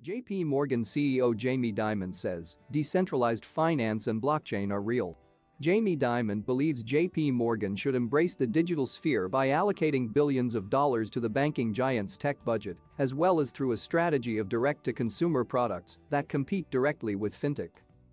JPMorgan CEO Jamie Dimon says decentralized finance and blockchain are real. Jamie Dimon believes JPMorgan should embrace the digital sphere by allocating billions of dollars to the banking giant's tech budget, as well as through a strategy of direct-to-consumer products that compete directly with fintech.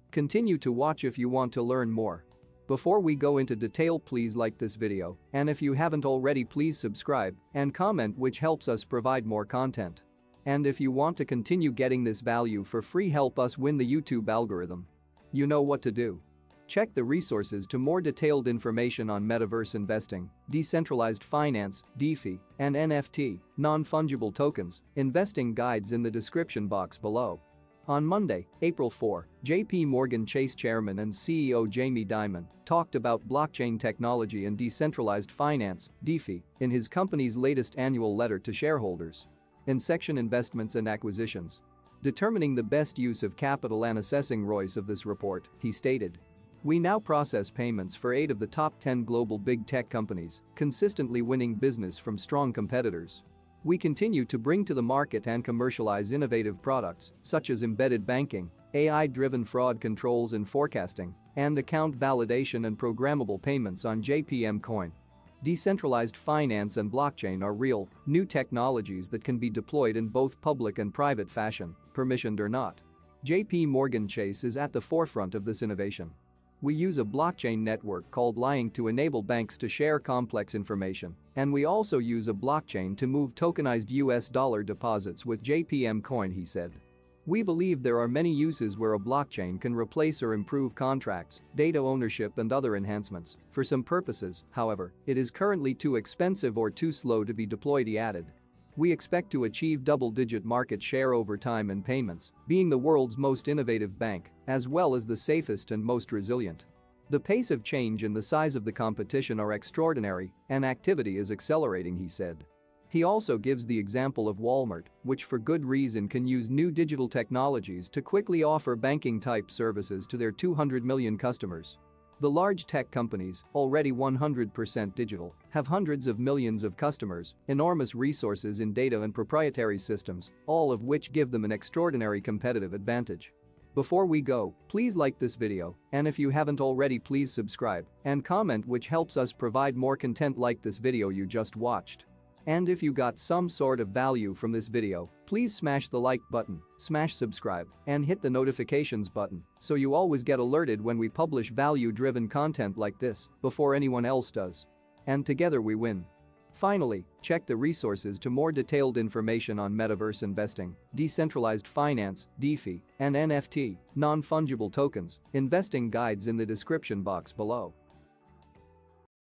Continue to watch if you want to learn more. Before we go into detail, please like this video, and if you haven't already, please subscribe and comment, which helps us provide more content. And if you want to continue getting this value for free, help us win the YouTube algorithm. You know what to do. Check the resources to more detailed information on metaverse investing, decentralized finance, DeFi, and NFT, non-fungible tokens, investing guides in the description box below. On Monday, April 4, JPMorgan Chase Chairman and CEO Jamie Dimon talked about blockchain technology and decentralized finance, DeFi, in his company's latest annual letter to shareholders. In section Investments and Acquisitions, determining the best use of capital and assessing ROIs of this report, he stated, "We now process payments for 8 of the top 10 global big tech companies, consistently winning business from strong competitors. We continue to bring to the market and commercialize innovative products such as embedded banking, AI-driven fraud controls and forecasting, and account validation and programmable payments on JPM Coin. Decentralized finance and blockchain are real, new technologies that can be deployed in both public and private fashion, permissioned or not. JPMorgan Chase is at the forefront of this innovation. We use a blockchain network called Lying to enable banks to share complex information, and we also use a blockchain to move tokenized US dollar deposits with JPM Coin," he said. "We believe there are many uses where a blockchain can replace or improve contracts, data ownership and other enhancements. For some purposes, however, it is currently too expensive or too slow to be deployed," he added. "We expect to achieve double-digit market share over time in payments, being the world's most innovative bank, as well as the safest and most resilient. The pace of change and the size of the competition are extraordinary, and activity is accelerating," he said. He also gives the example of Walmart, which for good reason can use new digital technologies to quickly offer banking-type services to their 200 million customers. The large tech companies, already 100% digital, have hundreds of millions of customers, enormous resources in data and proprietary systems, all of which give them an extraordinary competitive advantage. Before we go, please like this video, and if you haven't already, please subscribe and comment, which helps us provide more content like this video you just watched. And if you got some sort of value from this video, please smash the like button, smash subscribe, and hit the notifications button so you always get alerted when we publish value-driven content like this before anyone else does. And together we win. Finally, check the resources to more detailed information on metaverse investing, decentralized finance, DeFi, and NFT, non-fungible tokens, investing guides in the description box below.